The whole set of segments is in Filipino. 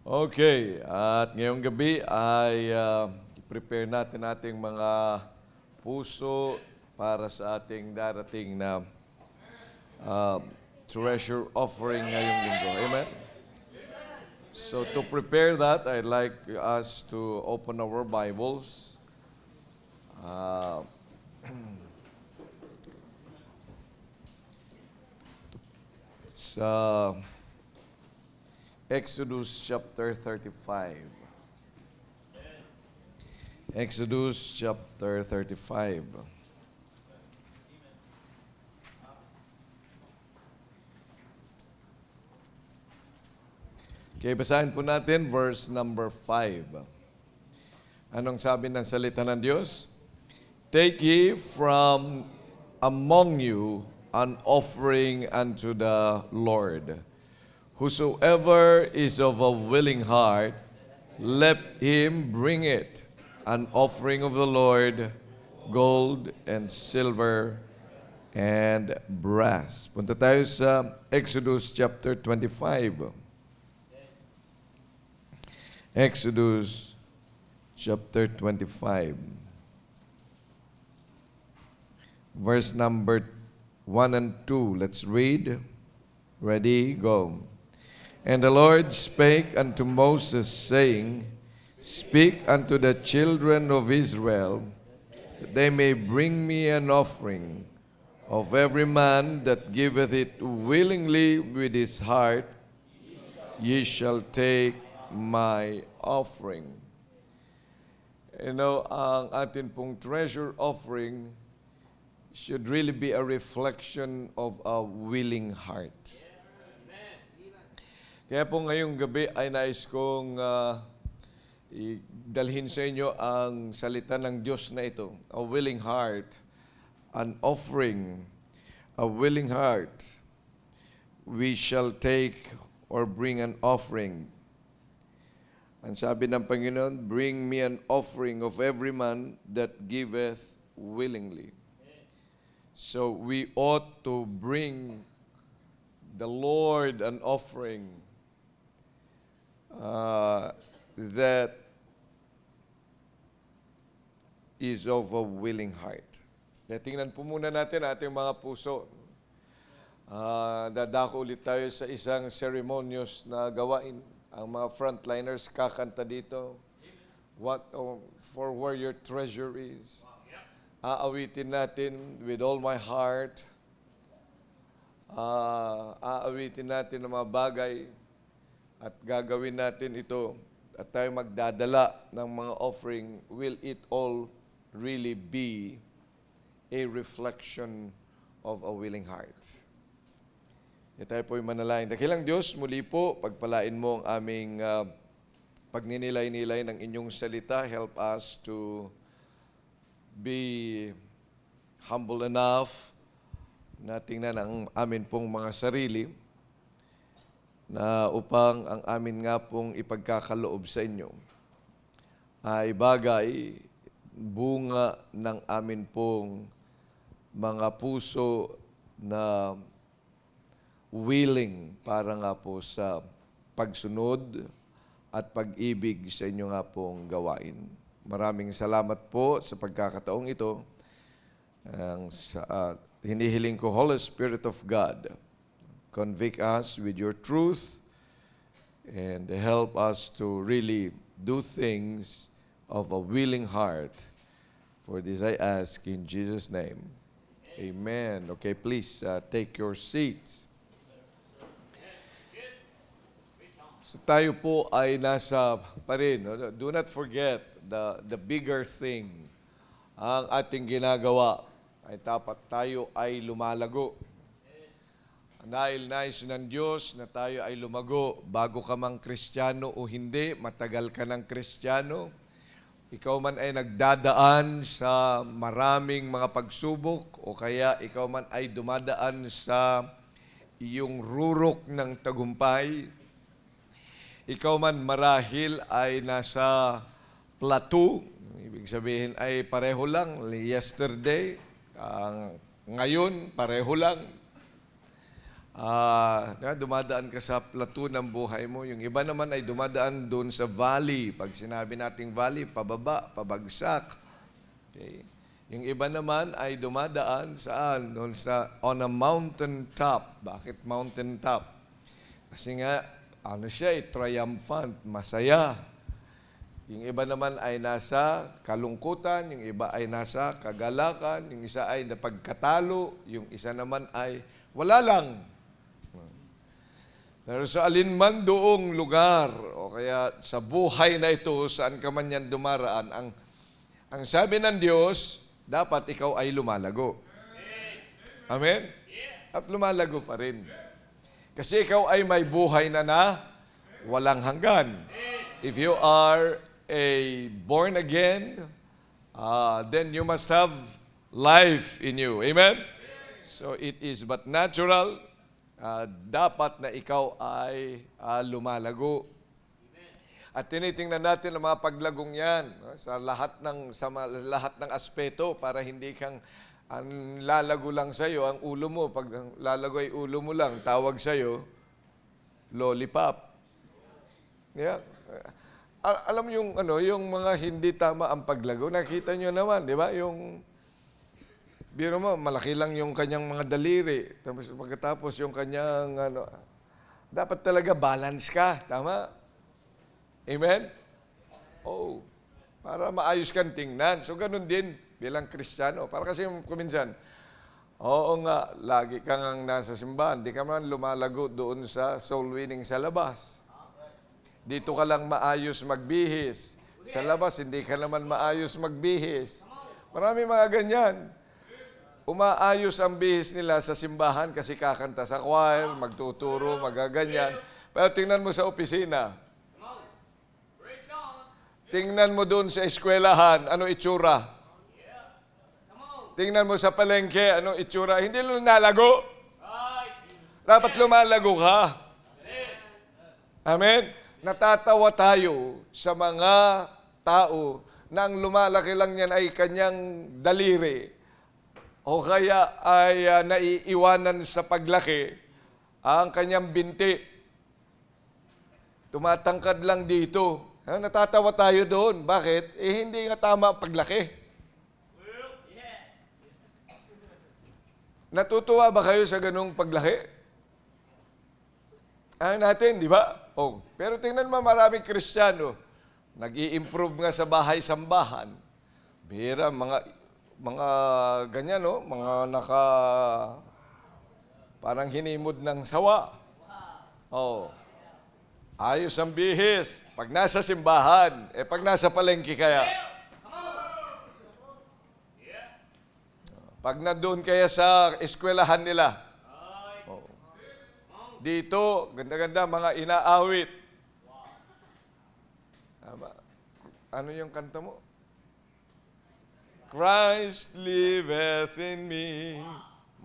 Okay, at ngayong gabi ay prepare natin ating mga puso para sa ating darating na uh, treasure offering ngayong linggo. Amen? So to prepare that, I'd like us to open our Bibles. Sa Exodus chapter 35. Exodus chapter 35. Okay, basahin po natin verse number 5. Anong sabi ng salita ng Diyos? Take ye from among you an offering unto the Lord. Whosoever is of a willing heart, let him bring it, an offering of the Lord, gold and silver and brass. Punta tayo sa Exodus chapter 25. Exodus chapter 25. Verse number 1 and 2. Let's read. Ready, go. And the Lord spake unto Moses, saying, Speak unto the children of Israel, that they may bring me an offering. Of every man that giveth it willingly with his heart, ye shall take my offering. You know, ang atin pong treasure offering should really be a reflection of a willing heart. Kaya po ngayong gabi ay nais kong dalhin sa inyo ang salita ng Diyos na ito. A willing heart, an offering, a willing heart. We shall take or bring an offering. Ang sabi ng Panginoon, bring me an offering of every man that giveth willingly. So we ought to bring the Lord an offering that is of a willing heart. Tingnan po muna natin ating mga puso. Dadako ulit tayo sa isang ceremonious na gawain. Ang mga frontliners kakanta dito. For where your treasure is. Aawitin natin with all my heart. Aawitin natin ang mga bagay. At gagawin natin ito at tayo magdadala ng mga offering, will it all really be a reflection of a willing heart? Tayo po'y manalangin. Dakilang Diyos, muli po, pagpalain mo ang aming pagninilay-nilay ng inyong salita. Help us to be humble enough na tingnan ang amin pong mga sarili na upang ang amin nga pong ipagkakaloob sa inyo ay bagay, bunga ng amin pong mga puso na willing para nga po sa pagsunod at pag-ibig sa inyo nga pong gawain. Maraming salamat po sa pagkakataong ito. Hinihiling ko, Holy Spirit of God, convict us with your truth and help us to really do things of a willing heart. For this I ask in Jesus' name. Amen. Okay, please take your seats. So tayo po ay nasa pa rin. Do not forget the bigger thing. Ang ating ginagawa ay dapat tayo ay lumalago. Dahil nais ng Diyos na tayo ay lumago, bago ka mang Kristiyano o hindi, matagal ka ng Kristiyano, ikaw man ay nagdadaan sa maraming mga pagsubok o kaya ikaw man ay dumadaan sa iyong rurok ng tagumpay, ikaw man marahil ay nasa plateau, ibig sabihin ay pareho lang, yesterday, ngayon pareho lang, Dumadaan ka sa plateau ng buhay mo. Yung iba naman ay dumadaan doon sa valley. Pag sinabi nating valley, pababa, pabagsak. Okay. Yung iba naman ay dumadaan saan? Doon on a mountain top. Bakit mountain top? Kasi nga, siya triumphant, masaya. Yung iba naman ay nasa kalungkutan, yung iba ay nasa kagalakan, yung isa ay napagkatalo, yung isa naman ay wala lang. Pero sa alinman doong lugar, o kaya sa buhay na ito, saan ka man yan dumaraan, ang sabi ng Diyos, dapat ikaw ay lumalago. Amen? At lumalago pa rin. Kasi ikaw ay may buhay na walang hanggan. If you are a born again, then you must have life in you. Amen? So it is but natural, dapat na ikaw ay lumalago. At tinitingnan natin ang mga paglagong yan sa lahat ng aspeto para hindi kang ang lalago lang sa'yo, ang ulo mo. Pag lalago ay ulo mo lang, tawag sa'yo, lollipop. Yeah. Alam yung mga hindi tama ang paglago. Nakita nyo naman, di ba? Biro mo, malaki lang yung kanyang mga daliri. Tapos pagkatapos yung kanyang, dapat talaga balance ka. Tama? Amen? Oh, para maayos kang tingnan. So, ganun din bilang Kristiyano. Para kasi kuminsan, oo nga, lagi kang nasa simbahan. Di ka man lumalago doon sa soul winning sa labas. Dito ka lang maayos magbihis. Sa labas, hindi ka naman maayos magbihis. Marami mga ganyan. Umaayos ang bihis nila sa simbahan kasi kakanta sa choir, magtuturo, magaganyan. Pero tingnan mo sa opisina. Tingnan mo doon sa eskwelahan, ano itsura? Tingnan mo sa palengke, ano itsura? Hindi lumalago. Dapat lumalago ka. Amen? Natatawa tayo sa mga tao na ang lumalaki lang yan ay kanyang daliri. O kaya ay naiiwanan sa paglaki ang kanyang binti. Tumatangkad lang dito. Natatawa tayo doon. Bakit? Hindi nga tama ang paglaki. Natutuwa ba kayo sa ganung paglaki? Natin, di ba? Oh. Pero tingnan mo, maraming Kristiyano, nag-i-improve nga sa bahay-sambahan. Bira, mga ganyan, no? Mga parang hinimod ng sawa. Oh. Ayos ang bihis. Pag nasa simbahan, pag nasa palengke kaya. Pag nandoon kaya sa eskwelahan nila. Oh. Dito, ganda-ganda, mga inaawit. Ano yung kanta mo? Christ liveth in me.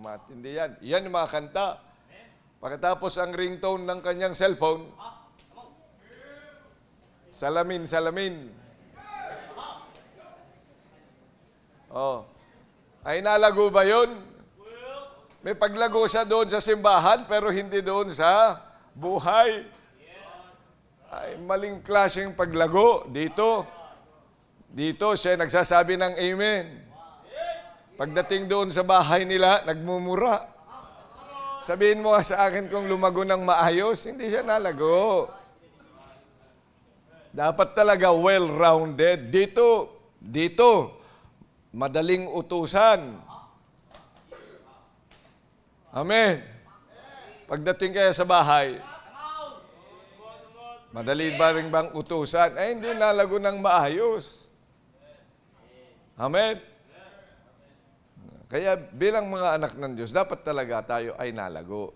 Matindi yan. Yan yung mga kanta. Pagkatapos ang ringtone ng kanyang cellphone, salamin, salamin. Oh. Ay nalago ba yun? May paglago siya doon sa simbahan pero hindi doon sa buhay. Ay maling klaseng paglago dito. Dito siya nagsasabi ng amen. Pagdating doon sa bahay nila, nagmumura. Sabihin mo sa akin kung lumago ng maayos, hindi siya nalago. Dapat talaga well-rounded. Dito, madaling utusan. Amen. Pagdating kaya sa bahay, madali ba rin bang utusan? Hindi nalago ng maayos. Amen. Kaya bilang mga anak ng Diyos, dapat talaga tayo ay nalago.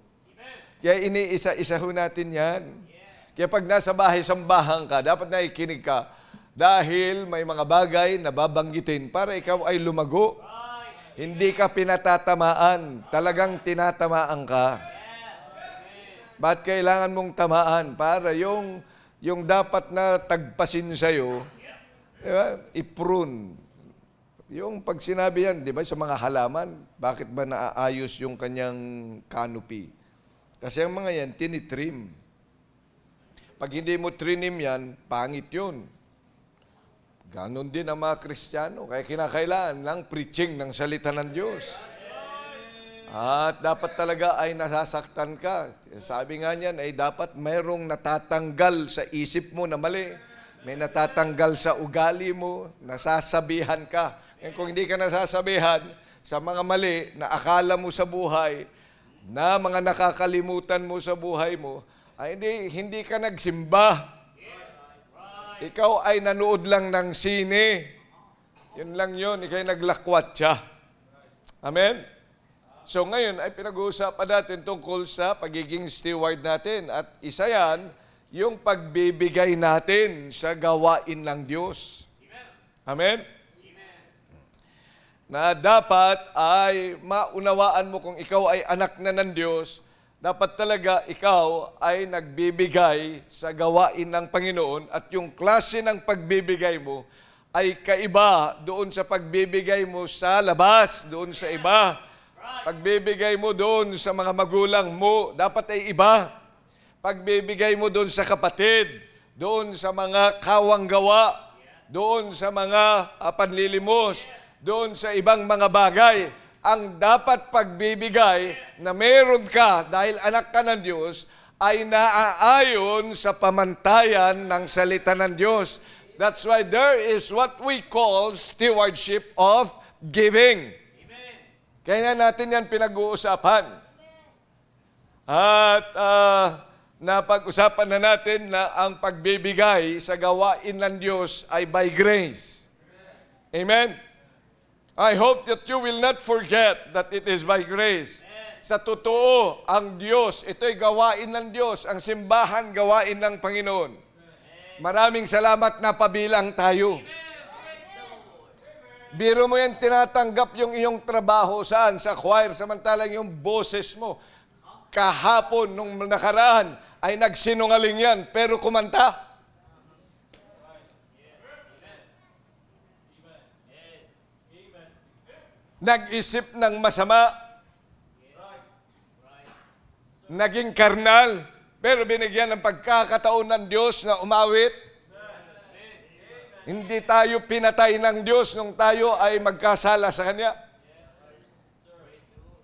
Kaya iniisa-isa ho natin yan. Kaya pag nasa bahay-sambahan ka, dapat naikinig ka dahil may mga bagay na babanggitin para ikaw ay lumago. Hindi ka pinatatamaan, talagang tinatamaan ka. Ba't kailangan mong tamaan? Para yung dapat na tagpasin sa'yo, diba? I-prune. Yung pag sinabi yan, di ba, sa mga halaman, bakit ba naaayos yung kanyang canopy? Kasi ang mga yan, tinitrim. Pag hindi mo trinim yan, pangit yun. Ganon din ang mga Kristiyano. Kaya kinakailangan ng preaching ng salita ng Diyos. At dapat talaga ay nasasaktan ka. Sabi nga niyan ay dapat mayroong natatanggal sa isip mo na mali. May natatanggal sa ugali mo, nasasabihan ka. And kung hindi ka nasasabihan sa mga mali na akala mo sa buhay, na mga nakakalimutan mo sa buhay mo, ay hindi ka nagsimba. Ikaw ay nanood lang ng sine. Yun lang yun, ikaw'y naglakwat siya. Amen? So ngayon ay pinag-uusapan natin tungkol sa pagiging steward natin. At isa yan, yung pagbibigay natin sa gawain ng Diyos. Amen? Na dapat ay maunawaan mo kung ikaw ay anak na ng Diyos, dapat talaga ikaw ay nagbibigay sa gawain ng Panginoon at yung klase ng pagbibigay mo ay kaiba doon sa pagbibigay mo sa labas, doon sa iba. Pagbibigay mo doon sa mga magulang mo, dapat ay iba. Pagbibigay mo doon sa kapatid, doon sa mga kawang gawa, doon sa mga panlilimos, doon sa ibang mga bagay. Ang dapat pagbibigay na meron ka dahil anak ka ng Diyos ay naaayon sa pamantayan ng salita ng Diyos. That's why there is what we call stewardship of giving. Kaya natin yan pinag-uusapan. At napag-usapan na natin na ang pagbibigay sa gawain ng Diyos ay by grace. Amen? I hope that you will not forget that it is by grace. Sa totoo, ang Diyos, ito'y gawain ng Diyos, ang simbahan gawain ng Panginoon. Maraming salamat na pabilang tayo. Biro mo yan, tinatanggap yung iyong trabaho saan? Sa choir, samantalang yung boses mo. Kahapon, nung nakaraan, ay nagsinungaling yan, pero kumanta. Nag-isip ng masama. Naging karnal, pero binigyan ng pagkakataon ng Diyos na umawit. Hindi tayo pinatay ng Diyos nung tayo ay magkasala sa Kanya.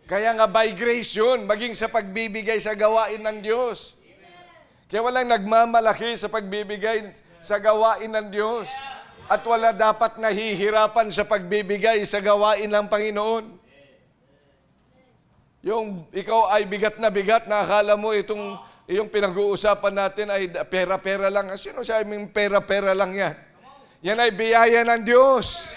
Kaya nga by grace yun, maging sa pagbibigay sa gawain ng Diyos. Kaya walang nagmamalaki sa pagbibigay sa gawain ng Diyos. At wala dapat nahihirapan sa pagbibigay sa gawain ng Panginoon. Yung ikaw ay bigat na akala mo yung pinag-uusapan natin ay pera-pera lang. Sino sabing pera-pera lang yan? Yan ay biyaya ng Diyos.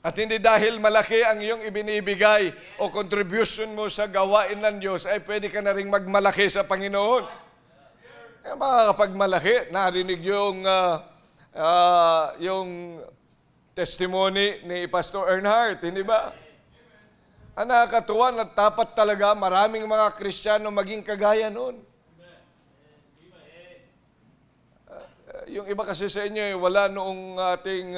At hindi dahil malaki ang iyong ibinibigay o contribution mo sa gawain ng Diyos, ay pwede ka na rin magmalaki sa Panginoon. Kaya makakapagmalaki, narinig yung testimony ni Pastor Earnhardt, hindi ba? Ang nakakatuwa na dapat talaga maraming mga Kristiyano maging kagaya noon. Yung iba kasi sa inyo, wala noong ating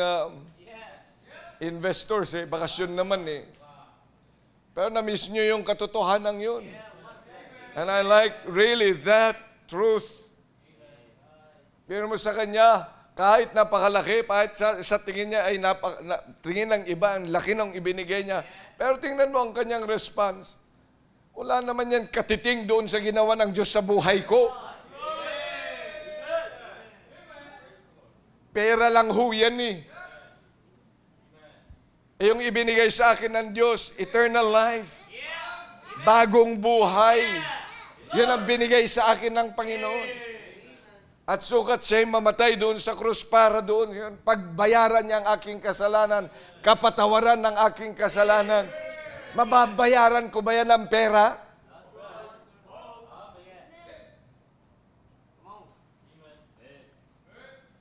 investors, bakasyon naman Pero na-miss nyo yung katotohanan yun. And I like really that truth. Pero mo sa kanya, kahit napakalaki, kahit sa tingin niya ay tingin ng iba, ang laki ng ibinigay niya. Pero tingnan mo ang kanyang response. Wala naman yan katiting doon sa ginawa ng Diyos sa buhay ko. Pera lang ho yan yung ibinigay sa akin ng Diyos, eternal life. Bagong buhay. Yun ang binigay sa akin ng Panginoon. At sukat siya'y mamatay doon sa krus para doon. Yun, pagbayaran niya ang aking kasalanan, kapatawaran ng aking kasalanan. Mababayaran ko ba yan ng pera?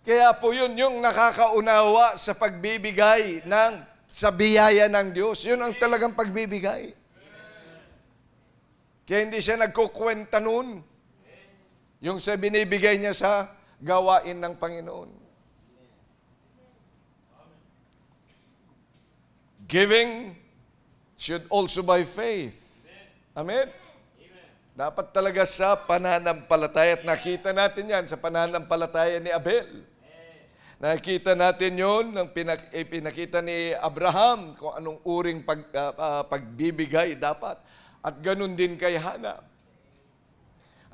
Kaya po yun yung nakakaunawa sa pagbibigay sa biyaya ng Diyos. Yun ang talagang pagbibigay. Kaya hindi siya nagkukwenta nun. Yung sa binibigay niya sa gawain ng Panginoon. Giving should also by faith. Amen? Dapat talaga sa pananampalataya, at nakita natin yan sa pananampalataya ni Abel. Nakita natin yun, nang pinakita ni Abraham kung anong uring pagbibigay dapat. At ganun din kay Hana.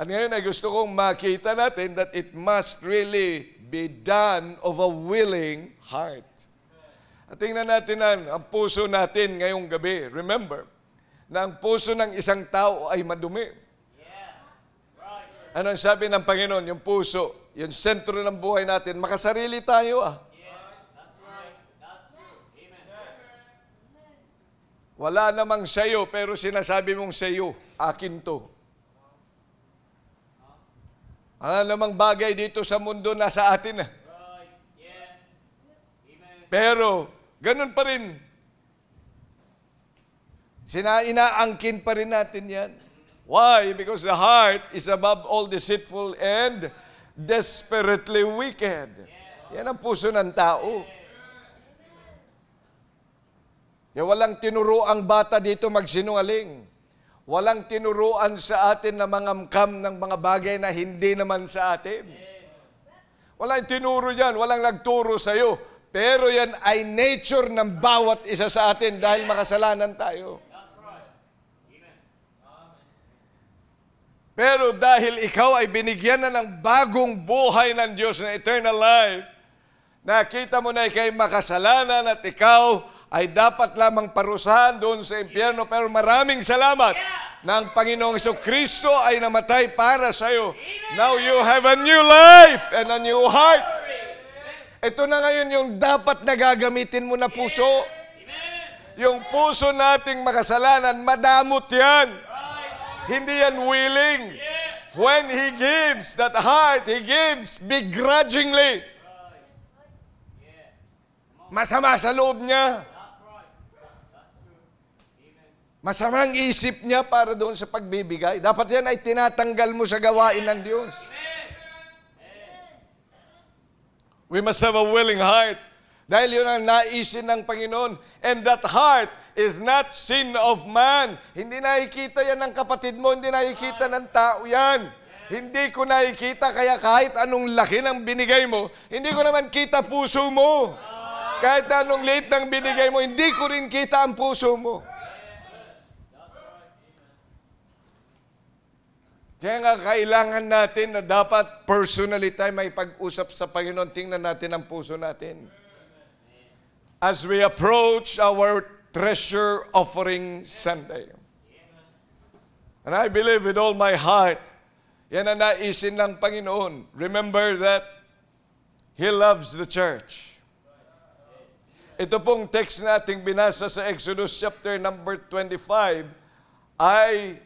At ngayon ay gusto kong makita natin that it must really be done of a willing heart. At tingnan natin ang puso natin ngayong gabi. Remember, na ang puso ng isang tao ay madumi. Ano ang sabi ng Panginoon? Yung puso, yung sentro ng buhay natin, makasarili tayo Wala namang sayo, pero sinasabi mong sayo, akin to. Ang namang bagay dito sa mundo nasa atin Pero, ganun pa rin. Inaangkin pa rin natin yan. Why? Because the heart is above all deceitful and desperately wicked. Yan ang puso ng tao. Kaya walang tinuruang bata dito magsinungaling. Walang tinuruan sa atin na mangamkam ng mga bagay na hindi naman sa atin. Walang tinuro yan, walang nagturo sa iyo. Pero yan ay nature ng bawat isa sa atin dahil makasalanan tayo. Pero dahil ikaw ay binigyan na ng bagong buhay ng Diyos na eternal life, nakita mo na ikay makasalanan at ikaw ay dapat lamang parusahan doon sa impyerno. Pero maraming salamat na ang Panginoong Jesucristo ay namatay para sa iyo. Now you have a new life and a new heart. Ito na ngayon yung dapat na gagamitin mo na puso. Yung puso nating makasalanan, madamot yan. Hindi yan willing. When He gives that heart, He gives begrudgingly. Masama sa loob niya. Masamang isip niya para doon sa pagbibigay. Dapat yan ay tinatanggal mo sa gawain ng Diyos. We must have a willing heart. Dahil yun ang naisin ng Panginoon. And that heart is not sin of man. Hindi nakikita yan ng kapatid mo, hindi nakikita ng tao yan. Hindi ko nakikita, kaya kahit anong laki ng binigay mo, hindi ko naman kita puso mo. Kahit anong liit ng binigay mo, hindi ko rin kita ang puso mo. Kaya nga kailangan natin na dapat personally tayo may pag-usap sa Panginoon. Tingnan natin ang puso natin. As we approach our treasure offering Sunday. And I believe with all my heart, yan ang naisin ng Panginoon. Remember that He loves the church. Ito pong text nating binasa sa Exodus chapter number 25 ay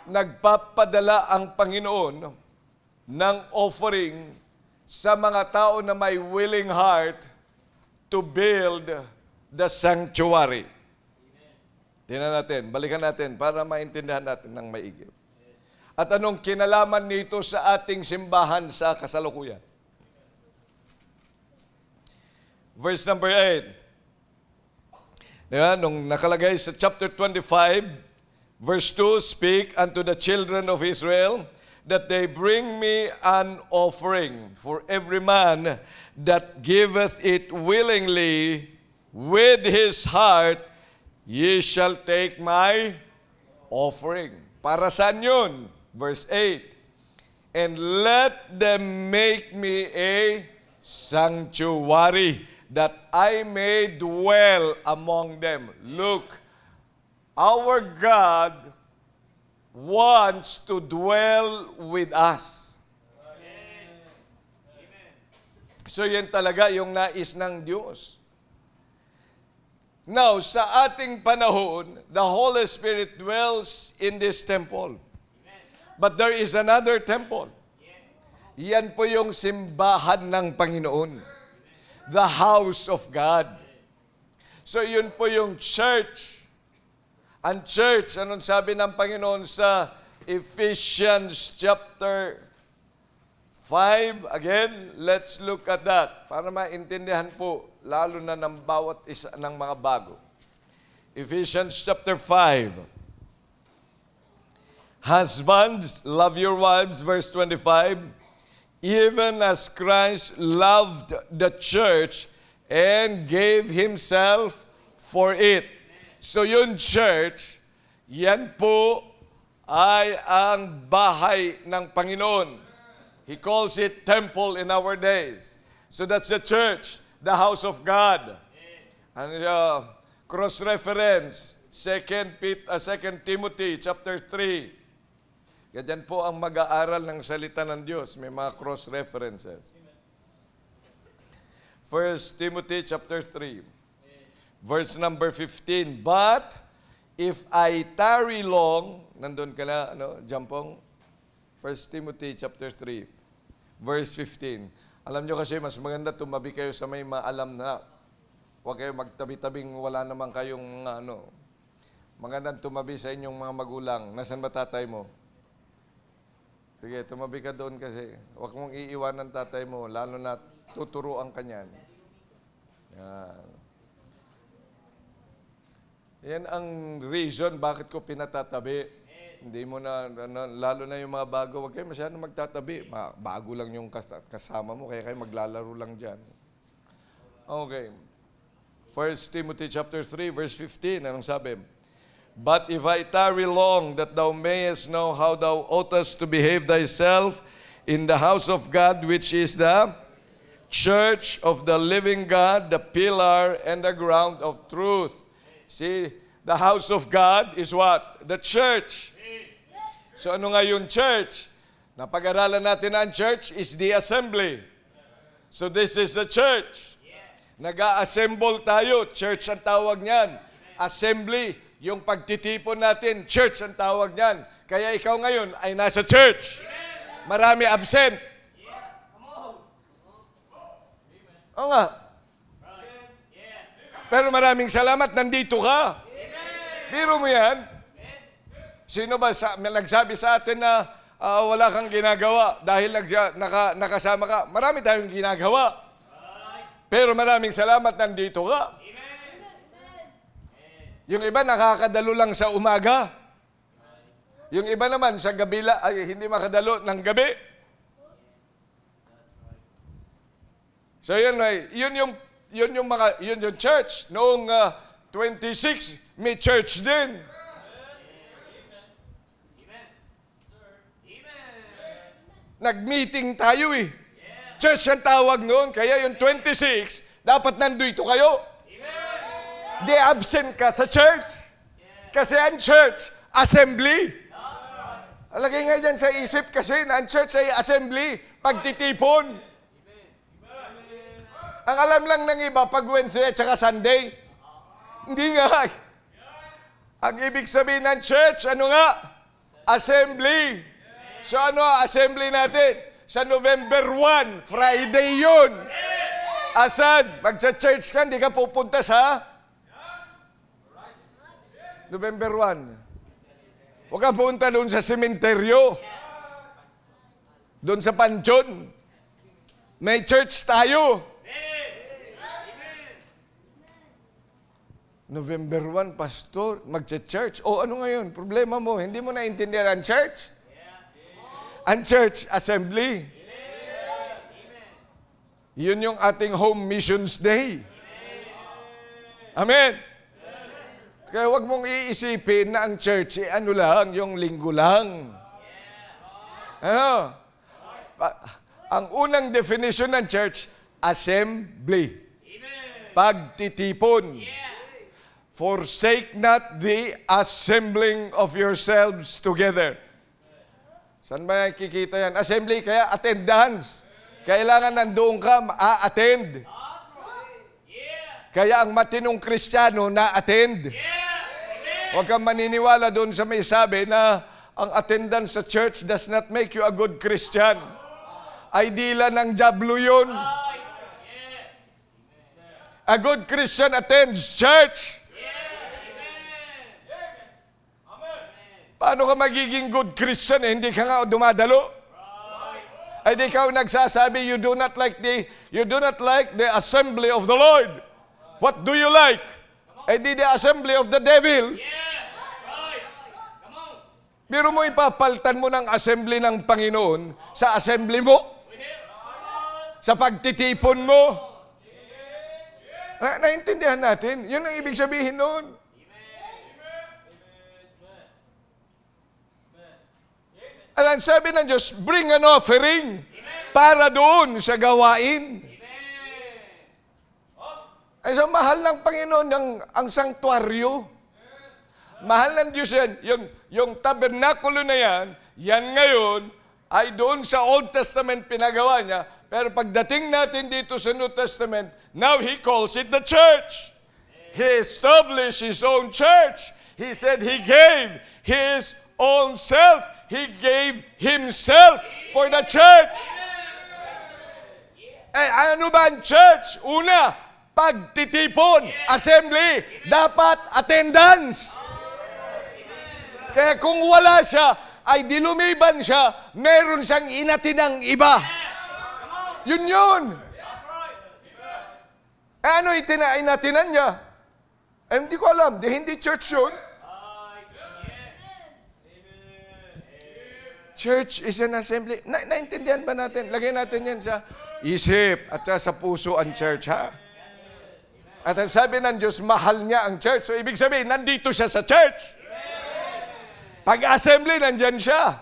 nagpapadala ang Panginoon ng offering sa mga tao na may willing heart to build the sanctuary. Tingnan natin, balikan natin para maintindihan natin ng maigi. At anong kinalaman nito sa ating simbahan sa kasalukuyan? Verse number 8. Diba? Nung nakalagay sa chapter 25, verse 2, speak unto the children of Israel that they bring me an offering for every man that giveth it willingly with his heart, ye shall take my offering. Para saan yun? Verse 8, and let them make me a sanctuary that I may dwell among them. Look, our God wants to dwell with us. So yan talaga yung nais ng Diyos. Now, sa ating panahon, the Holy Spirit dwells in this temple. But there is another temple. Yan po yung simbahan ng Panginoon. The house of God. So yun po yung church. Ang church, anong sabi ng Panginoon sa Ephesians chapter 5? Again, let's look at that para maintindihan po, lalo na ng bawat isa ng mga bago. Ephesians chapter 5. Husbands, love your wives, verse 25, even as Christ loved the church and gave Himself for it. So yung church, yan po ay ang bahay ng Panginoon. He calls it temple in our days. So that's the church, the house of God. And cross-reference, 2 Timothy chapter 3. Ganyan po ang mag-aaral ng salita ng Diyos. May mga cross-references. 1 Timothy chapter 3, verse number 15. But if I tarry long, nandun ka na, Jampong? 1 Timothy chapter 3, verse 15. Alam nyo kasi, mas maganda tumabi kayo sa may maalam na. Huwag kayo magtabi-tabing wala naman kayong magandang tumabi sa inyong mga magulang. Nasaan ba tatay mo? Sige, tumabi ka doon kasi. Huwag mong iiwanan tatay mo, lalo na tuturuan ka niyan. Yan. Yan ang reason bakit ko pinatatabi. Hindi mo na, lalo na yung mga bago, huwag kayo masyadong magtatabi. Bago lang yung kasama mo, kaya kayo maglalaro lang dyan. Okay. 1 Timothy chapter 3, verse 15, anong sabi? But if I tarry long, that thou mayest know how thou oughtest to behave thyself in the house of God, which is the church of the living God, the pillar and the ground of truth. See, the house of God is what? The church. So ano nga yung church? Napag-aralan natin ang church is the assembly. So this is the church. Nag-a-assemble tayo. Church ang tawag niyan. Assembly. Yung pagtitipon natin, church ang tawag niyan. Kaya ikaw ngayon ay nasa church. Marami absent. Oo nga. Pero maraming salamat, nandito ka. Biro mo yan. Sino ba nagsabi sa atin na wala kang ginagawa dahil nakasama ka? Marami tayong ginagawa. Pero maraming salamat, nandito ka. Yung iba nakakadalo lang sa umaga. Yung iba naman sa gabi ay hindi makadalo ng gabi. So yun yung church noong 26 may church din. Nag-meeting tayo eh. Church ang tawag noon, kaya yung 26 dapat nandito kayo. Di absent ka sa church. Kasi ang church, assembly. Alagay nga dyan sa isip kasi na ang church ay assembly, pagtitipon. Ang alam lang ng iba, pag Wednesday at saka Sunday. Hindi nga. Ang ibig sabihin ng church, ano nga? Assembly. So ano assembly natin? Sa November 1, Friday yun. Asan? Magsa-church ka, hindi ka pupunta sa November 1. Huwag ka punta doon sa sementeryo. Doon sa pansyon. May church tayo. November 1, pastor, magcha-church. O ano ngayon? Problema mo, hindi mo naintindihan ang church? Ang church assembly. Yun yung ating home missions day. Amen. Kaya huwag mong iisipin na ang church, ano lang, yung linggo lang. Ano? Ang unang definition ng church, assembly. Pagtitipon. Forsake not the assembling of yourselves together. Saan ba kikita yan? Assembly, kaya attendance. Kailangan nandoon ka, ma-attend. Kaya ang matinong Kristiyano na-attend. Huwag kang maniniwala doon sa may sabi na ang attendance sa church does not make you a good Christian. Ay dila ng jablo yun. A good Christian attends church. Paano ka magiging good Christian hindi ka nga dumadalo? Ay di ka nagsasabi you do not like the assembly of the Lord. What do you like? Ay di the assembly of the devil. Biro mo ipapaltan mo ng assembly ng Panginoon sa assembly mo, sa pagtitipon mo. Naintindihan natin? Yun ang ibig sabihin nun. At sabi ng Diyos, bring an offering para doon sa gawain. Ay, so mahal ng Panginoon ang sanktuaryo. Mahal ng Diyos yan. Yung tabernakulo na yan ngayon, ay doon sa Old Testament pinagawa niya. Pero pagdating natin dito sa New Testament, now He calls it the church. He established His own church. He said He gave His own self. He gave Himself for the church. Ano ba ang church? Una, pagtitipon, assembly, dapat attendance. Kaya kung wala siya, ay dilumiban siya, meron siyang inatinang iba. Yun. Ano inatinan niya? Hindi ko alam, hindi church yun. Church is an assembly. Naintindihan ba natin? Lagay natin yan sa isip at sa puso ang church, ha? At ang sabi ng Diyos, mahal niya ang church. So, ibig sabihin, nandito siya sa church. Pag-assembly, nandyan siya.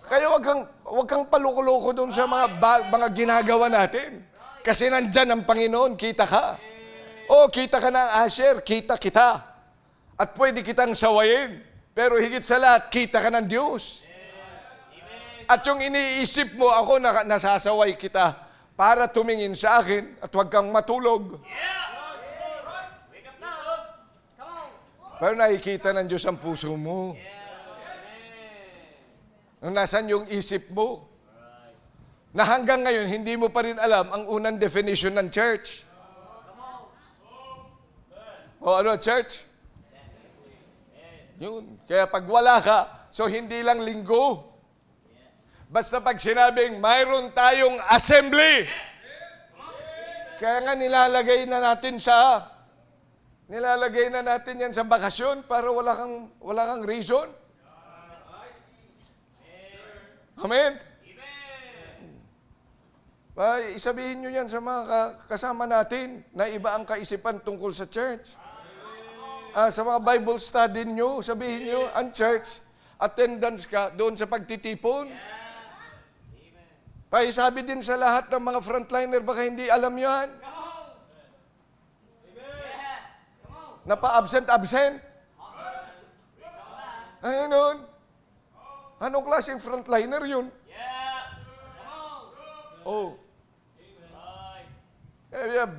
Kaya wag kang paluko-luko doon sa mga ginagawa natin. Kasi nandyan ang Panginoon, kita ka. Kita ka ng Asher, kita kita. At pwede kitang sawayin. Pero higit sa lahat, kita ka ng Diyos. At yung iniisip mo, ako nasasaway kita para tumingin sa akin at huwag kang matulog. Pero nakikita ng Diyos ang puso mo. Nasaan yung isip mo? Na hanggang ngayon, hindi mo pa rin alam ang unang definition ng church. Ano church? Yun. Kaya pag wala ka, so hindi lang linggo. Basta pag sinabing, mayroon tayong assembly. Kaya nga nilalagay na natin yan sa bakasyon para wala kang reason. Amen? Isabihin nyo yan sa mga kasama natin na iba ang kaisipan tungkol sa church. Sa mga Bible study nyo, sabihin nyo, ang church, attendance ka doon sa pagtitipon. Sabi din sa lahat ng mga frontliner, baka hindi alam yan. Napa-absent. Ayun. Anong klaseng frontliner yun?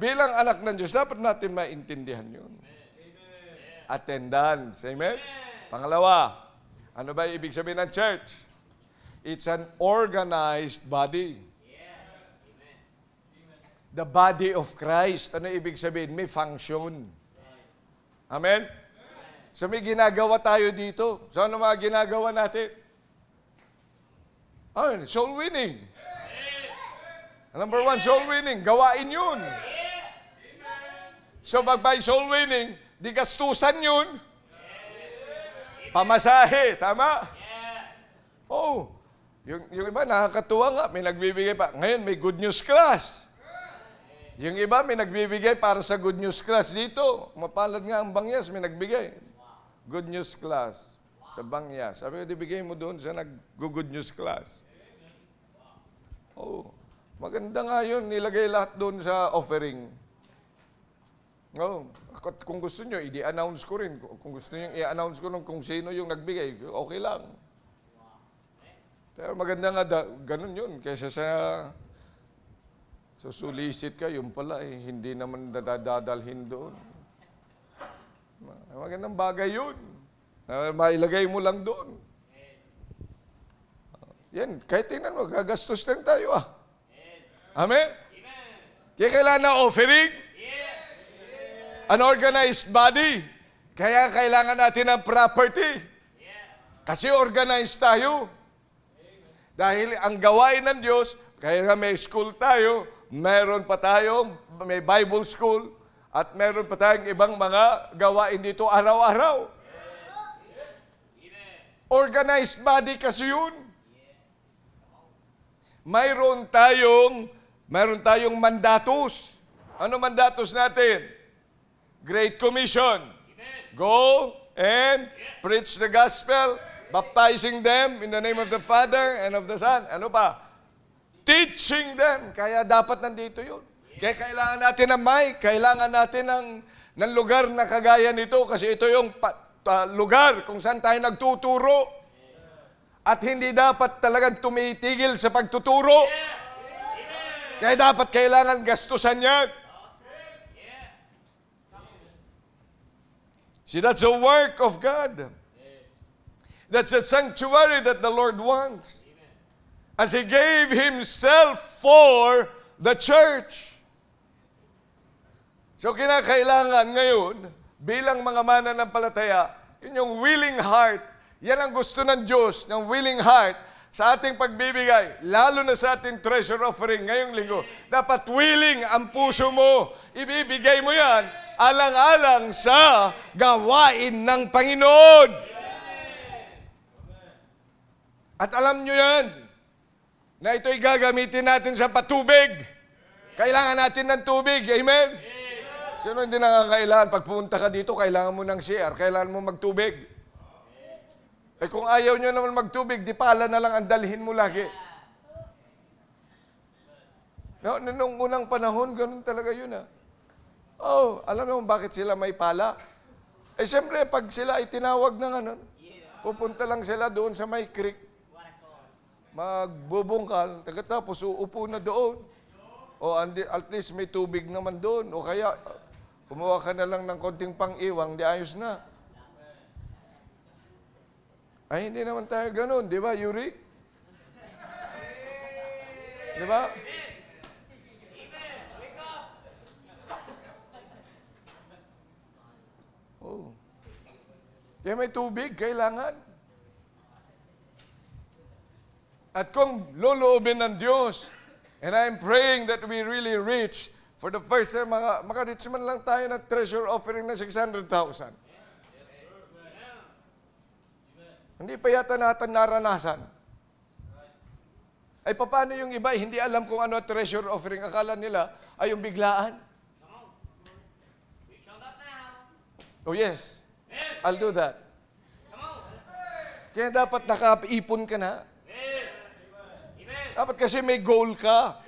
Bilang anak ng Diyos, dapat natin maintindihan yun. Attendance. Amen? Pangalawa, ano ba ibig sabihin ng church? It's an organized body. The body of Christ. Ano ibig sabihin? May function. Amen? So may ginagawa tayo dito. So ano mga ginagawa natin? Soul winning. Number one, soul winning. Gawain yun. So by soul winning, di gastusan yun. Pamasahe. Tama? Yung iba nakakatuwa nga, may nagbibigay pa. Ngayon, may good news class. Yung iba, may nagbibigay para sa good news class dito. Mapalad nga ang Bangyas, may nagbigay. Good news class sa Bangyas. Sabi ko, dibigay mo doon sa nag-good news class. Maganda nga yun. Nilagay lahat doon sa offering. Kung gusto nyo, i-announce ko rin. Kung gusto nyo, i-announce ko kung sino yung nagbigay. Okay lang. Pero maganda nga, ganun yun. Kaysa sa susulisit ka, yun pala hindi naman dadalhin doon. Magandang bagay yun. Mailagay mo lang doon. Yan, kahit tingnan mo, gagastos lang tayo Amen? Kaya kailangan na offering. An organized body. Kaya kailangan natin ng property. Kasi organized tayo. Dahil ang gawain ng Diyos, kaya nga may school tayo, meron pa tayo, may Bible school, at meron pa tayong ibang mga gawain dito araw-araw. Organized body kasi yun. Mayroon tayong mandatos. Ano mandatos natin? Great Commission. Go and preach the gospel, baptizing them in the name of the Father and of the Son. Ano pa? Teaching them. Kaya dapat nandito yun. Kaya kailangan natin ng mic, kailangan natin ng lugar na kagaya nito kasi ito yung lugar kung saan tayo nagtuturo. At hindi dapat talagang tumitigil sa pagtuturo. Kaya dapat kailangan gastusan yan. See, that's a work of God. That's a sanctuary that the Lord wants. As He gave Himself for the church. So kinakailangan ngayon, bilang mga mananampalataya, yun yung willing heart. Yan ang gusto ng Diyos, ng willing heart sa ating pagbibigay, lalo na sa ating treasure offering ngayong linggo. Dapat willing ang puso mo. Ibibigay mo yan alang-alang sa gawain ng Panginoon. At alam nyo yan, na ito'y gagamitin natin sa patubig. Kailangan natin ng tubig. Amen? Sino hindi nakakailangan? Pag pumunta ka dito, kailangan mo ng CR, kailangan mo magtubig. Eh kung ayaw nyo naman magtubig, di pala na lang ang dalhin mo lagi. No, nung unang panahon, ganun talaga yun Oh, alam mo bakit sila may pala? Eh siyempre, pag sila ay tinawag ng pupunta lang sila doon sa may creek. Magbubungkal, tapos uupo na doon. O at least may tubig naman doon. O kaya, kumuha ka na lang ng konting pang-iwang, di ayos na. Ay, hindi naman tayo ganun, di ba, Yuri? Di ba? Oh. Kaya may tubig, kailangan. At kung loloobin ng Diyos, and I'm praying that we really reach, for the first time, maka-reach man lang tayo ng treasure offering na 600,000. Hindi pa yata natin naranasan. Ay, paano yung iba? Hindi alam kung ano treasure offering. Akala nila ay yung biglaan. Oh yes, I'll do that. Kaya dapat nakaipon ka na. Dapat kasi may goal ka.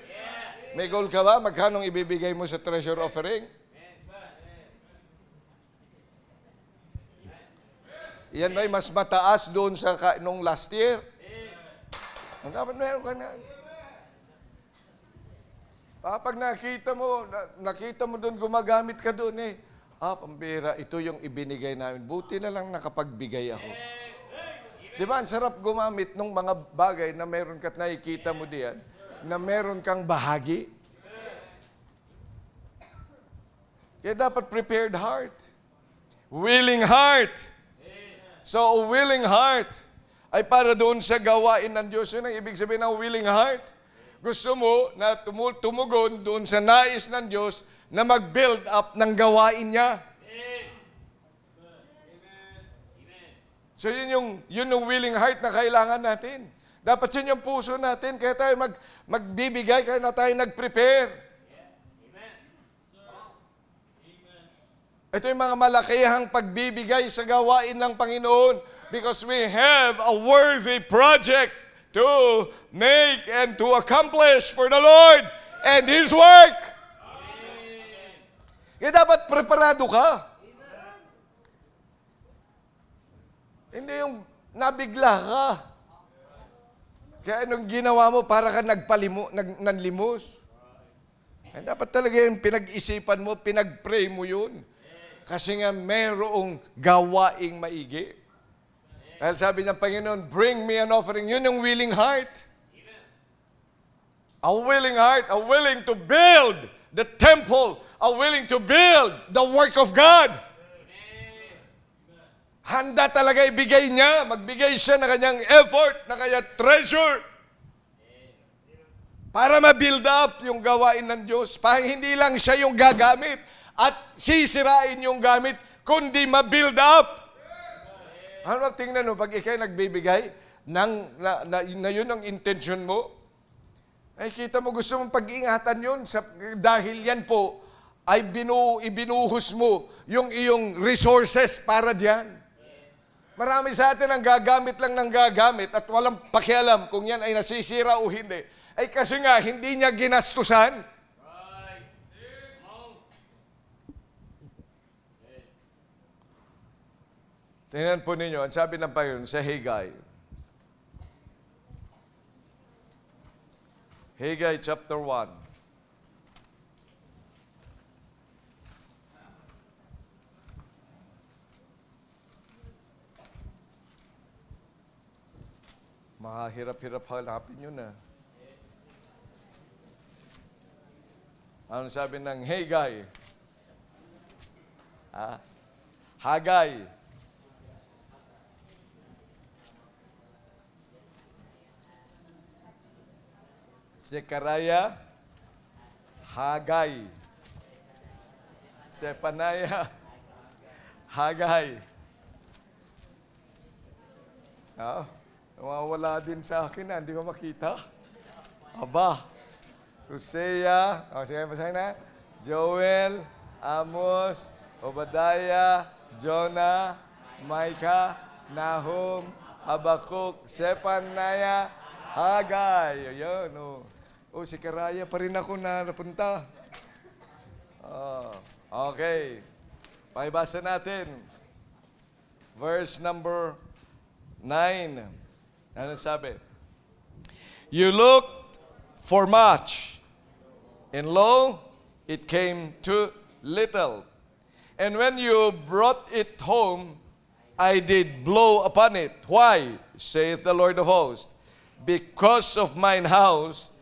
May goal ka ba? Magkano ibibigay mo sa treasure offering? Yan ba'y mas mataas doon sa nung last year? Ang dapat meron ka na. Pag nakita mo doon, gumagamit ka doon pambira, ito yung ibinigay namin. Buti na lang nakapagbigay ako. Di ba, ang sarap gumamit ng mga bagay na meron ka't nakikita mo diyan, na meron kang bahagi. Kaya dapat prepared heart. Willing heart. So, a willing heart ay para doon sa gawain ng Diyos. Yun ang ibig sabihin ng willing heart. Gusto mo na tumugon doon sa nais ng Diyos na mag-build up ng gawain niya. So, yun yung willing heart na kailangan natin. Dapat yun yung puso natin. Kaya tayo magbibigay, kaya na tayo nag-prepare. Ito yung mga malakihang pagbibigay sa gawain ng Panginoon because we have a worthy project to make and to accomplish for the Lord and His work. Kaya dapat preparado ka. Hindi yung nabigla ka. Kaya anong ginawa mo para ka nanlimos? Kaya dapat talaga yung pinag-isipan mo, pinag-pray mo yun. Kasi nga merong gawaing maigi. Dahil sabi ng Panginoon, bring me an offering. Yun yung willing heart. A willing heart, a willing to build the temple, a willing to build the work of God. Handa talaga ibigay niya, magbigay siya ng kanyang effort, ng kanyang treasure. Para ma-build up yung gawain ng Diyos. Para hindi lang siya yung gagamit at sisirain yung gamit, kundi ma-build up. Ano tingnan mo, pag ikay nagbibigay, na yun ang intention mo, ay kita mo gusto mong pag-ingatan yun dahil yan po ay ibinuhos mo yung iyong resources para diyan. Marami sa atin ang gagamit lang ng gagamit at walang pakialam kung yan ay nasisira o hindi. Ay kasi nga, hindi niya ginastusan. Tingnan po ninyo, ang sabi ng Panginoon sa Haggai. Haggai chapter 1. Mahirap-hirap hanapin yun na. Ano sabi ng Haggai? Haggai. Zechariah, Haggai. Zephaniah, Haggai. Nawawala din sa akin hindi ko makita. Aba. Hosea, sige, basahin na. Joel, Amos, Obadiah, Jonah, Micah, Nahum, Habakkuk, Zephaniah, Haggai. Ayan, si Karaya pa rin ako na napunta. Okay. Pakibasa natin. Verse number 9. Ano sabi? You looked for much, and lo, it came to little. And when you brought it home, I did blow upon it. Why? Saith the Lord of hosts. Because of mine house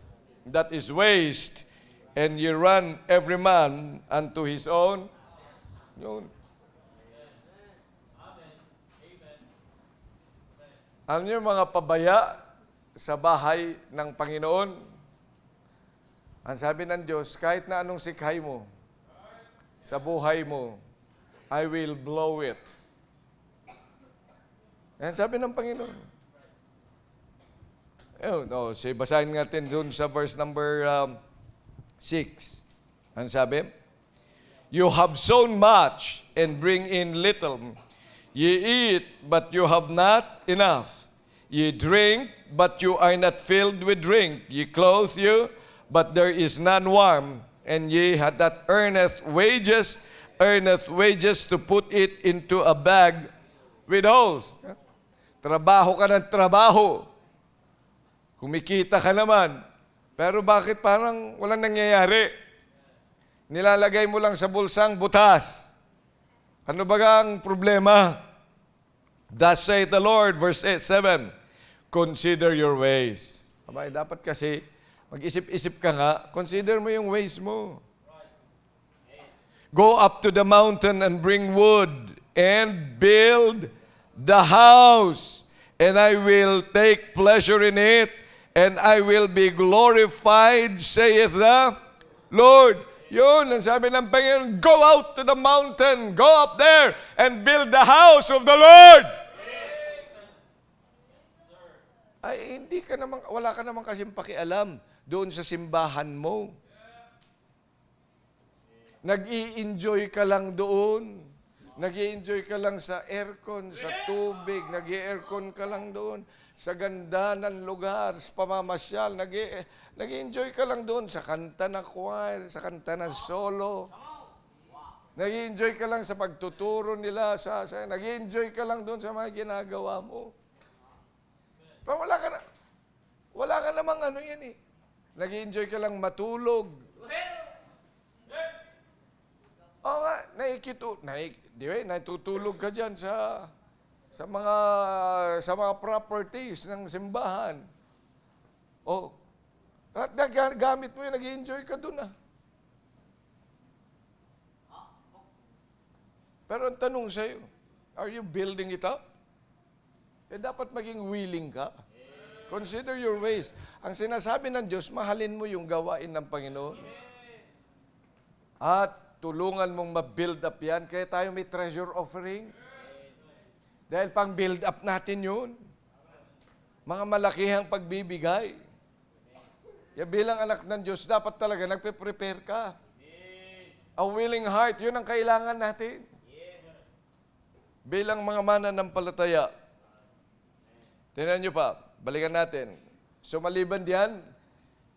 that is waste, and ye run every man unto his own. Yun. Alam niyo mga pabaya sa bahay ng Panginoon, ang sabi ng Diyos, kahit na anong sikhay mo sa buhay mo, I will blow it. Yan sabi ng Panginoon. Basahin natin dun sa verse number 6. Ano sabi? You have sown much and bring in little. Ye eat, but you have not enough. Ye drink, but you are not filled with drink. Ye clothe you, but there is none warm. And ye had that earneth wages to put it into a bag with holes. Trabaho ka ng trabaho. Kumikita ka naman. Pero bakit parang walang nangyayari? Nilalagay mo lang sa bulsang butas. Ano ba ang problema? Thus saith the Lord, verse 7, consider your ways. Abay, dapat kasi, mag-isip-isip ka nga, consider mo yung ways mo. Go up to the mountain and bring wood and build the house, and I will take pleasure in it, and I will be glorified, saith the Lord. Yun, ang sabi ng Panginoon, go out to the mountain, go up there, and build the house of the Lord. Ay, wala ka naman kasing pakialam doon sa simbahan mo. Nag-i-enjoy ka lang doon. Nag-i-enjoy ka lang sa aircon, sa tubig. Nag-i-aircon ka lang doon. Sa ganda ng lugar, sa pamamasyal, nag-i-enjoy ka lang doon sa kanta ng choir, sa kanta ng solo. Nag-i-enjoy ka lang sa pagtuturo nila, nag-i-enjoy ka lang doon sa mga ginagawa mo. Pero wala ka namang ano yan eh. Nag-i-enjoy ka lang matulog. Oo nga, natutulog ka dyan sa mga properties ng simbahan. At gamit mo yun, nag-i-enjoy ka doon ah. Pero ang tanong sa'yo, are you building it up? Dapat maging willing ka. Consider your ways. Ang sinasabi ng Diyos, mahalin mo yung gawain ng Panginoon. At tulungan mong ma-build up yan. Kaya tayo may treasure offering. Dahil pang build up natin yun. Mga malakihang pagbibigay. Kaya bilang anak ng Diyos, dapat talaga nagpe-prepare ka. A willing heart, yun ang kailangan natin. Bilang mga mananampalataya. Tingnan nyo pa, balikan natin. So maliban diyan,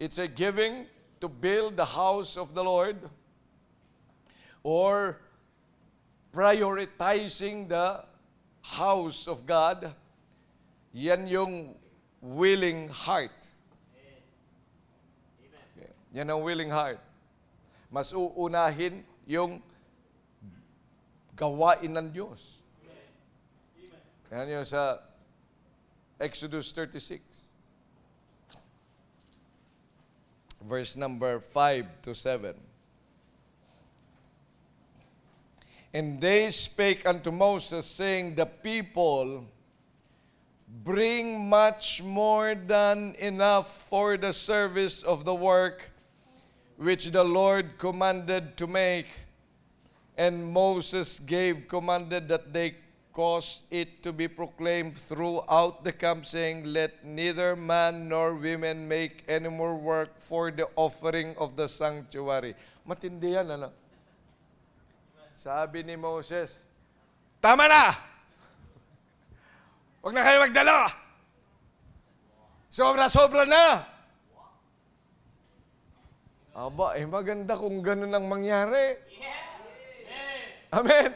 it's a giving to build the house of the Lord or prioritizing the house of God. Yan yung willing heart. Okay. Yan ang willing heart. Mas uunahin yung gawain ng Diyos. Yan yun sa Exodus 36. Verse number 5 to 7. And they spake unto Moses, saying, the people bring much more than enough for the service of the work which the Lord commanded to make. And Moses commanded that they cause it to be proclaimed throughout the camp, saying, let neither man nor women make any more work for the offering of the sanctuary. Matindi yan, ano? Sabi ni Moses, tama na! Huwag na kayo magdala! Sobra-sobra na! Aba, maganda kung ganun ang mangyari. Amen!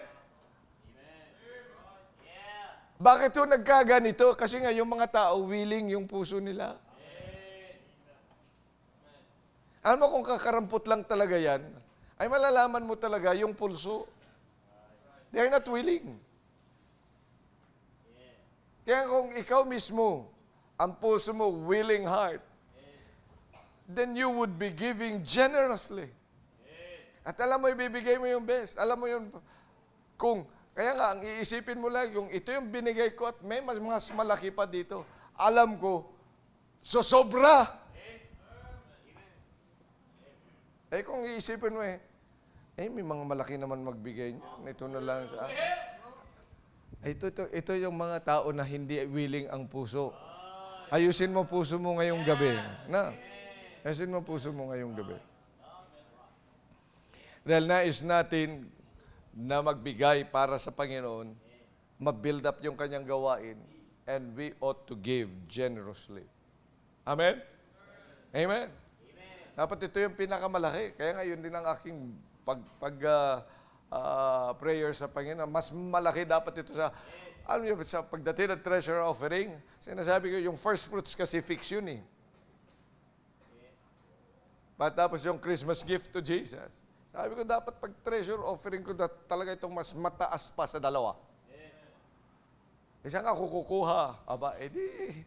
Bakit ito nagkaganito? Kasi nga yung mga tao, willing yung puso nila. Alam mo kung kakarampot lang talaga yan, ay malalaman mo talaga yung pulso. They are not willing. Kaya kung ikaw mismo, ang puso mo, willing heart, then you would be giving generously. At alam mo, ibibigay mo yung best. Alam mo yun, kaya nga, ang iisipin mo lang, ito yung binigay ko at may mas malaki pa dito. Alam ko, sobra. Kung iisipin mo may mga malaki naman magbigay niya. Ito na lang sa ito yung mga tao na hindi willing ang puso. Ayusin mo puso mo ngayong gabi. Ayusin mo puso mo ngayong gabi. Dahil nais natin na magbigay para sa Panginoon, ma-build up yung kanyang gawain, and we ought to give generously. Amen? Amen? Dapat ito yung pinakamalaki. Kaya nga, yun din ang aking prayer sa Panginoon. Mas malaki dapat ito sa, alam niyo, sa pagdating ng treasure offering, sinasabi ko, yung first fruits kasi fix yun eh. Tapos yung Christmas gift to Jesus. Sabi ko, dapat pag treasure offering ko, talaga itong mas mataas pa sa dalawa. Isa nga kukuha. Aba, edi,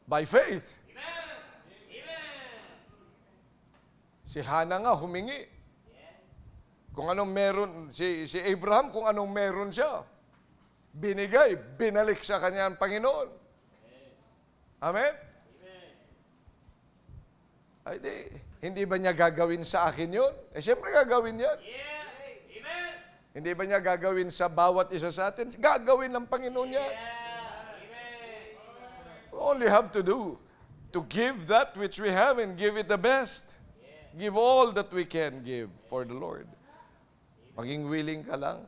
by faith. Si Hannah nga humingi. Kung anong meron, si Abraham, kung anong meron siya, binigay, binalik sa kanya ang Panginoon. Amen? Ay di, hindi ba niya gagawin sa akin yun? Siyempre gagawin yan. Amen. Hindi ba niya gagawin sa bawat isa sa atin? Gagawin ng Panginoon yan. We only have to do, to give that which we have and give it the best. Give all that we can give for the Lord. Maging willing ka lang.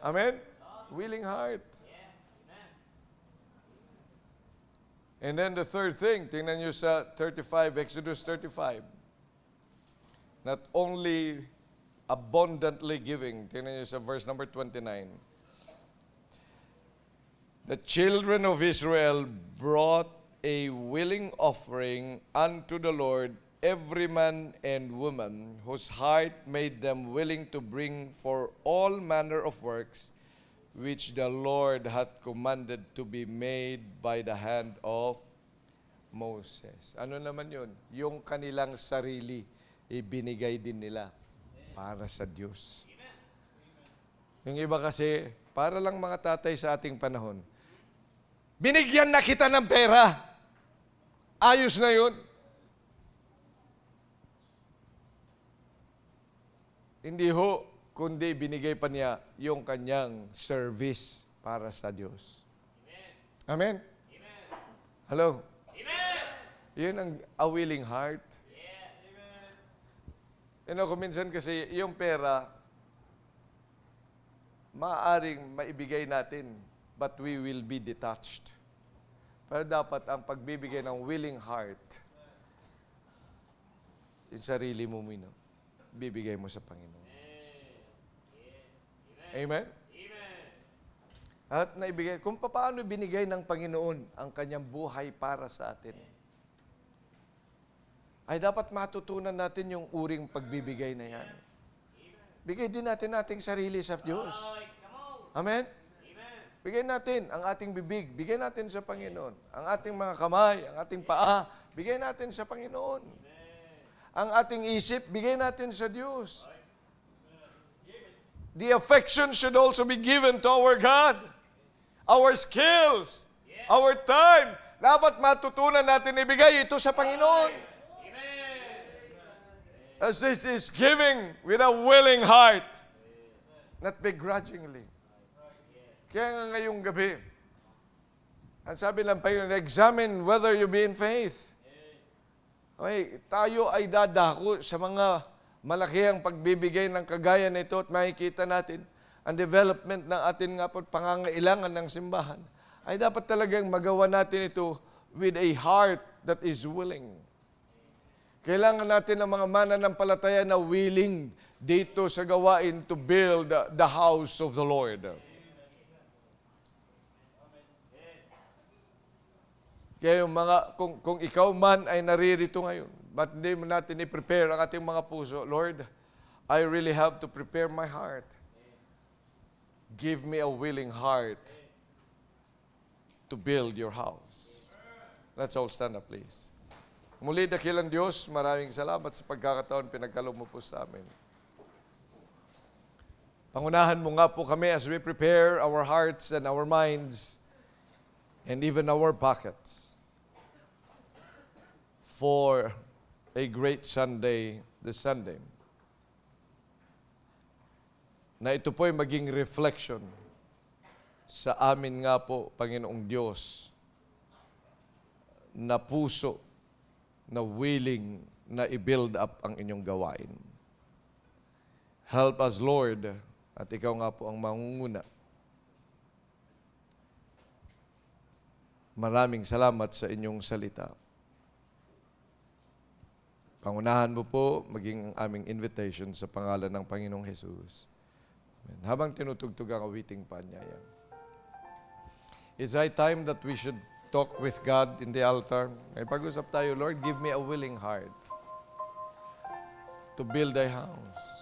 Amen? Willing heart. And then the third thing, tingnan nyo sa 35, Exodus 35. Not only abundantly giving, tingnan nyo sa verse number 29. The children of Israel brought a willing offering unto the Lord, every man and woman whose heart made them willing to bring for all manner of works, which the Lord hath commanded to be made by the hand of Moses. Ano naman yun? Yung kanilang sarili, ibinigay din nila para sa Diyos. Yung iba kasi, para lang mga tatay sa ating panahon, binigyan na kita ng pera. Ayos na yun. Hindi ho. kundi binigay pa niya yung kanyang service para sa Diyos. Amen? Hello? Yun ang a willing heart. Kung minsan kasi yung pera, maaaring maibigay natin, but we will be detached. Pero dapat ang pagbibigay ng willing heart, yung sarili mo muna, bibigay mo sa Panginoon. Amen? At naibigay, kung paano binigay ng Panginoon ang kanyang buhay para sa atin, ay dapat matutunan natin yung uring pagbibigay na yan. Bigay din natin ating sarili sa Diyos. Amen? Bigay natin ang ating bibig, bigay natin sa Panginoon. Ang ating mga kamay, ang ating paa, bigay natin sa Panginoon. Ang ating isip, bigay natin sa Diyos. The affection should also be given to our God. Our skills, our time, dapat matutunan natin ibigay ito sa Panginoon. As this is giving with a willing heart, not begrudgingly. Kaya nga ngayong gabi, ang sabi ng Panginoon, examine whether you be in faith. Okay, tayo ay dadako sa mga malakihang pagbibigay ng kagaya nito at makikita natin ang development ng atin nga po pangangailangan ng simbahan. Ay dapat talagang magawa natin ito with a heart that is willing. Kailangan natin ng mga mananampalataya na willing dito sa gawain to build the house of the Lord. Kaya yung mga, kung ikaw man ay naririto ngayon, ba't hindi mo natin i-prepare ang ating mga puso? Lord, I really have to prepare my heart. Give me a willing heart to build your house. Let's all stand up, please. Muli, dakilang Diyos, maraming salamat sa pagkakataon pinagkaloob mo po sa amin. Pangunahan mo nga po kami as we prepare our hearts and our minds and even our pockets for a great Sunday this Sunday. Na ito po'y maging reflection sa amin nga po, Panginoong Diyos, na puso, na willing na i-build up ang inyong gawain. Help us, Lord, at ikaw nga po ang mangunguna. Maraming salamat sa inyong salita. Pangunahan mo po maging aming invitation sa pangalan ng Panginoong Jesus. Amen. Habang tinutugtog ang awiting paanyaya. It's high time that we should talk with God in the altar. May pag-usap tayo, Lord, give me a willing heart to build thy house.